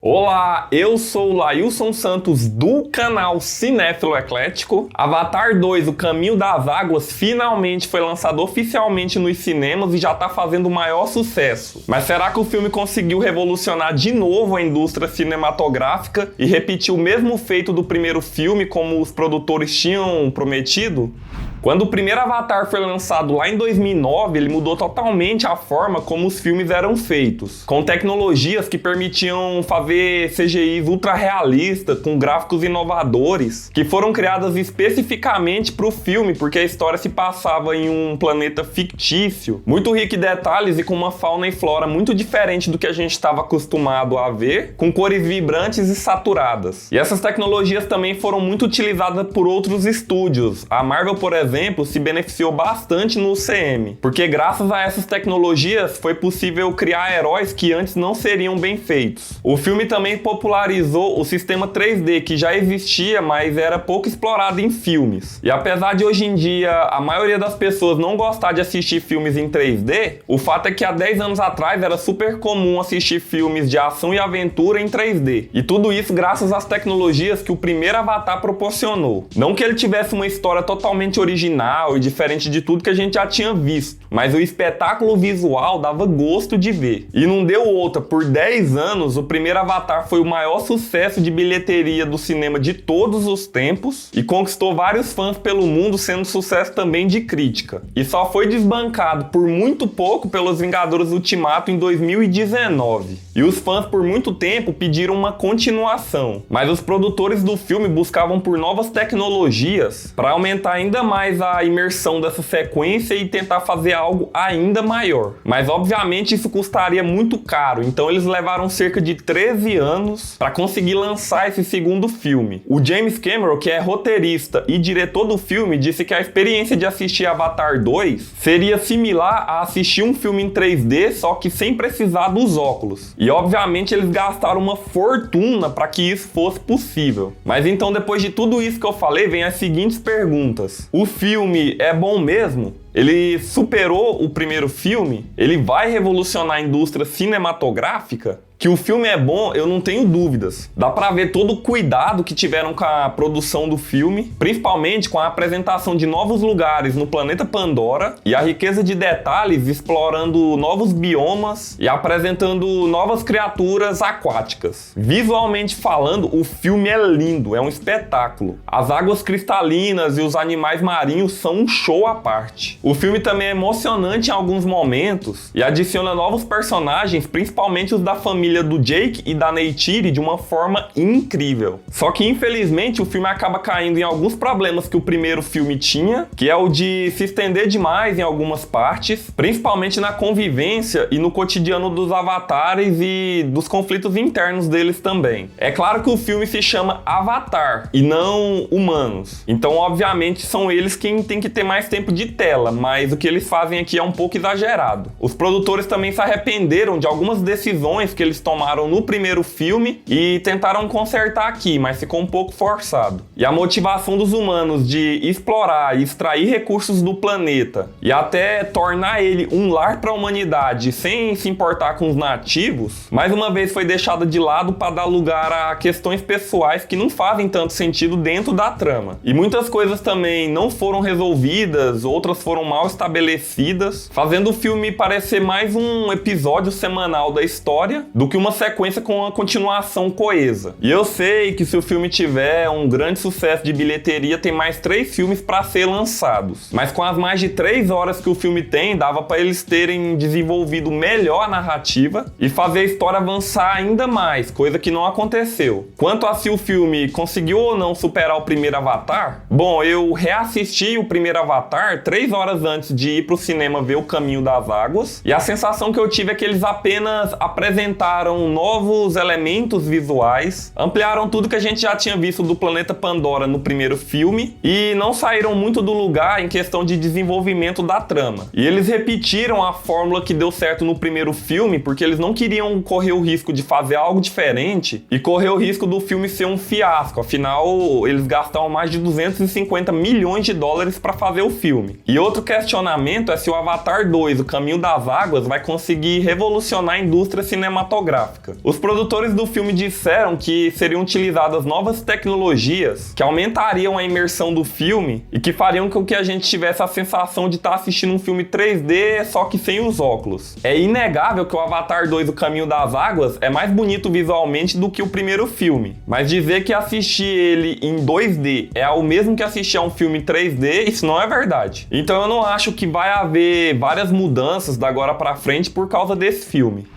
Olá, eu sou o Lailson Santos do canal Cinéfilo Eclético. Avatar 2, O Caminho das Águas, finalmente foi lançado oficialmente nos cinemas e já tá fazendo o maior sucesso. Mas será que o filme conseguiu revolucionar de novo a indústria cinematográfica e repetir o mesmo feito do primeiro filme como os produtores tinham prometido? Quando o primeiro Avatar foi lançado lá em 2009, ele mudou totalmente a forma como os filmes eram feitos, com tecnologias que permitiam fazer CGIs ultra realistas, com gráficos inovadores, que foram criadas especificamente para o filme, porque a história se passava em um planeta fictício, muito rico em detalhes e com uma fauna e flora muito diferente do que a gente estava acostumado a ver, com cores vibrantes e saturadas. E essas tecnologias também foram muito utilizadas por outros estúdios. A Marvel, por exemplo, se beneficiou bastante no UCM, porque graças a essas tecnologias foi possível criar heróis que antes não seriam bem feitos. O filme também popularizou o sistema 3D, que já existia, mas era pouco explorado em filmes. E apesar de hoje em dia a maioria das pessoas não gostar de assistir filmes em 3D, o fato é que há 10 anos atrás era super comum assistir filmes de ação e aventura em 3D. E tudo isso graças às tecnologias que o primeiro Avatar proporcionou. Não que ele tivesse uma história totalmente original e diferente de tudo que a gente já tinha visto, mas o espetáculo visual dava gosto de ver. E não deu outra, por 10 anos o primeiro Avatar foi o maior sucesso de bilheteria do cinema de todos os tempos e conquistou vários fãs pelo mundo, sendo sucesso também de crítica. E só foi desbancado por muito pouco pelos Vingadores Ultimato em 2019. E os fãs por muito tempo pediram uma continuação, mas os produtores do filme buscavam por novas tecnologias para aumentar ainda mais a imersão dessa sequência e tentar fazer algo ainda maior. Mas obviamente isso custaria muito caro, então eles levaram cerca de 13 anos para conseguir lançar esse segundo filme. O James Cameron, que é roteirista e diretor do filme, disse que a experiência de assistir Avatar 2 seria similar a assistir um filme em 3D, só que sem precisar dos óculos. E obviamente eles gastaram uma fortuna para que isso fosse possível. Mas então, depois de tudo isso que eu falei, vem as seguintes perguntas. O filme é bom mesmo? Ele superou o primeiro filme? Ele vai revolucionar a indústria cinematográfica? Que o filme é bom, eu não tenho dúvidas. Dá pra ver todo o cuidado que tiveram com a produção do filme, principalmente com a apresentação de novos lugares no planeta Pandora e a riqueza de detalhes explorando novos biomas e apresentando novas criaturas aquáticas. Visualmente falando, o filme é lindo, é um espetáculo. As águas cristalinas e os animais marinhos são um show à parte. O filme também é emocionante em alguns momentos e adiciona novos personagens, principalmente os da família do Jake e da Neytiri, de uma forma incrível. Só que infelizmente o filme acaba caindo em alguns problemas que o primeiro filme tinha, que é o de se estender demais em algumas partes, principalmente na convivência e no cotidiano dos avatares e dos conflitos internos deles também. É claro que o filme se chama Avatar e não humanos, então obviamente são eles quem tem que ter mais tempo de tela, mas o que eles fazem aqui é um pouco exagerado. Os produtores também se arrependeram de algumas decisões que eles tomaram no primeiro filme e tentaram consertar aqui, mas ficou um pouco forçado. E a motivação dos humanos de explorar e extrair recursos do planeta e até tornar ele um lar para a humanidade sem se importar com os nativos, mais uma vez foi deixada de lado para dar lugar a questões pessoais que não fazem tanto sentido dentro da trama. E muitas coisas também não foram resolvidas, outras foram mal estabelecidas, fazendo o filme parecer mais um episódio semanal da história do que uma sequência com uma continuação coesa. E eu sei que se o filme tiver um grande sucesso de bilheteria, tem mais 3 filmes para ser lançados. Mas com as mais de 3 horas que o filme tem, dava para eles terem desenvolvido melhor a narrativa e fazer a história avançar ainda mais, coisa que não aconteceu. Quanto a se o filme conseguiu ou não superar o primeiro Avatar, bom, eu reassisti o primeiro Avatar 3 horas antes de ir pro cinema ver O Caminho das Águas, e a sensação que eu tive é que eles apenas apresentaram novos elementos visuais, ampliaram tudo que a gente já tinha visto do planeta Pandora no primeiro filme e não saíram muito do lugar em questão de desenvolvimento da trama. E eles repetiram a fórmula que deu certo no primeiro filme porque eles não queriam correr o risco de fazer algo diferente e correr o risco do filme ser um fiasco. Afinal, eles gastaram mais de 250 milhões de dólares para fazer o filme. E outro questionamento é se o Avatar 2, O Caminho das Águas, vai conseguir revolucionar a indústria cinematográfica. cinematográfica. Os produtores do filme disseram que seriam utilizadas novas tecnologias que aumentariam a imersão do filme e que fariam com que a gente tivesse a sensação de estar assistindo um filme 3D, só que sem os óculos. É inegável que o Avatar 2: O Caminho das Águas é mais bonito visualmente do que o primeiro filme, mas dizer que assistir ele em 2D é o mesmo que assistir a um filme 3D, isso não é verdade. Então eu não acho que vai haver várias mudanças da agora pra frente por causa desse filme.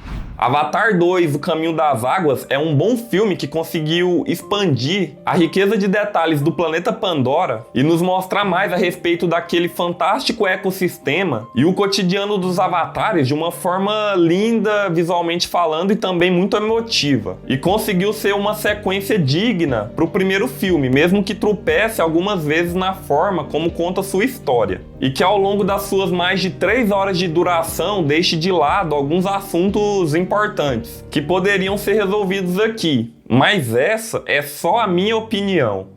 Avatar 2: O Caminho das Águas é um bom filme que conseguiu expandir a riqueza de detalhes do planeta Pandora e nos mostrar mais a respeito daquele fantástico ecossistema e o cotidiano dos avatares de uma forma linda, visualmente falando, e também muito emotiva. E conseguiu ser uma sequência digna para o primeiro filme, mesmo que tropece algumas vezes na forma como conta sua história. E que ao longo das suas mais de 3 horas de duração deixe de lado alguns assuntos importantes que poderiam ser resolvidos aqui. Mas essa é só a minha opinião.